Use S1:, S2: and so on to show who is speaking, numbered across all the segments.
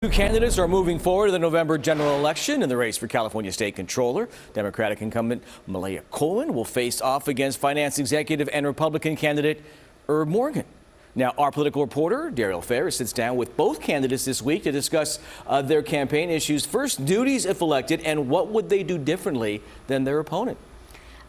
S1: Two candidates are moving forward to the November general election in the race for California State Controller. Democratic incumbent Malia Cohen will face off against finance executive and Republican candidate Herb Morgan. Now, our political reporter, Darrielle Fair, sits down with both candidates this week to discuss their campaign issues. First, duties if elected, and what would they do differently than their opponent?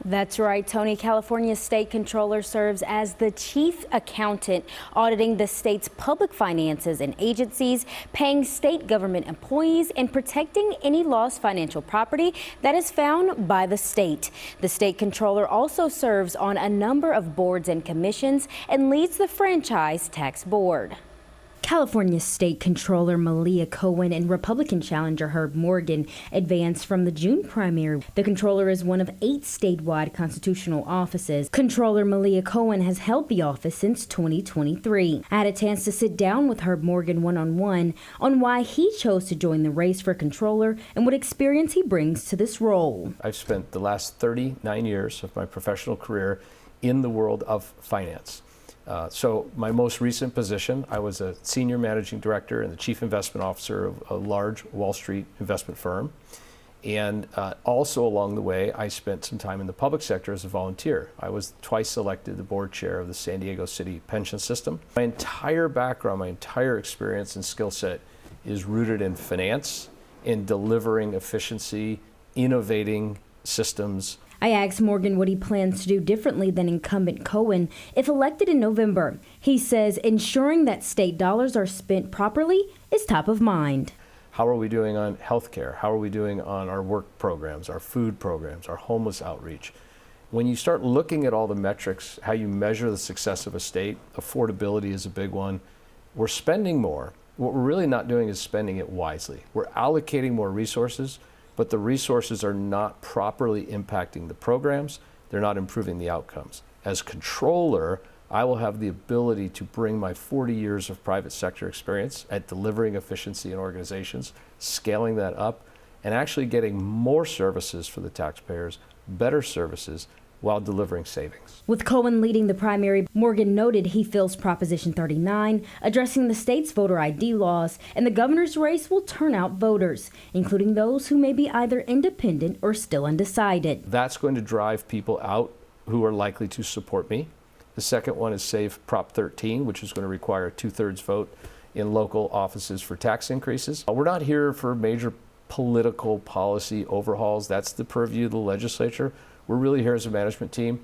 S2: That's right, Tony. California State Controller serves as the chief accountant, auditing the state's public finances and agencies, paying state government employees, and protecting any lost financial property that is found by the state. The state controller also serves on a number of boards and commissions and leads the franchise tax board. California State Controller Malia Cohen and Republican challenger Herb Morgan advanced from the June primary. The controller is one of 8 statewide constitutional offices. Controller Malia Cohen has held the office since 2023. I had a chance to sit down with Herb Morgan one-on-one on why he chose to join the race for controller and what experience he brings to this role.
S3: I've spent the last 39 years of my professional career in the world of finance. So my most recent position, I was a senior managing director and the chief investment officer of a large Wall Street investment firm. And also along the way, I spent some time in the public sector as a volunteer. I was twice elected the board chair of the San Diego City pension system. My entire background, my entire experience and skill set is rooted in finance, in delivering efficiency, innovating systems.
S2: I asked Morgan what he plans to do differently than incumbent Cohen if elected in November. He says ensuring that state dollars are spent properly is top of mind.
S3: How are we doing on health care? How are we doing on our work programs, our food programs, our homeless outreach? When you start looking at all the metrics, how you measure the success of a state, affordability is a big one. We're spending more. What we're really not doing is spending it wisely. We're allocating more resources, but the resources are not properly impacting the programs. They're not improving the outcomes. As controller, I will have the ability to bring my 40 years of private sector experience at delivering efficiency in organizations, scaling that up, and actually getting more services for the taxpayers, better services, while delivering savings.
S2: With Cohen leading the primary, Morgan noted he feels Proposition 39, addressing the state's voter ID laws, and the governor's race will turn out voters, including those who may be either independent or still undecided.
S3: That's going to drive people out who are likely to support me. The second one is Save Prop 13, which is going to require a 2/3 vote in local offices for tax increases. We're not here for major political policy overhauls. That's the purview of the legislature. We're really here as a management team,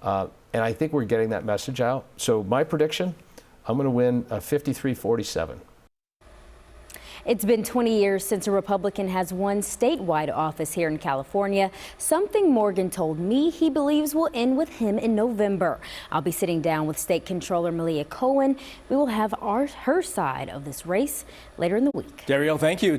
S3: and I think we're getting that message out. So my prediction, I'm going to win 53-47.
S2: It's been 20 years since a Republican has won statewide office here in California, something Morgan told me he believes will end with him in November. I'll be sitting down with State Controller Malia Cohen. We will have her side of this race later in the week.
S1: Darrielle, thank you.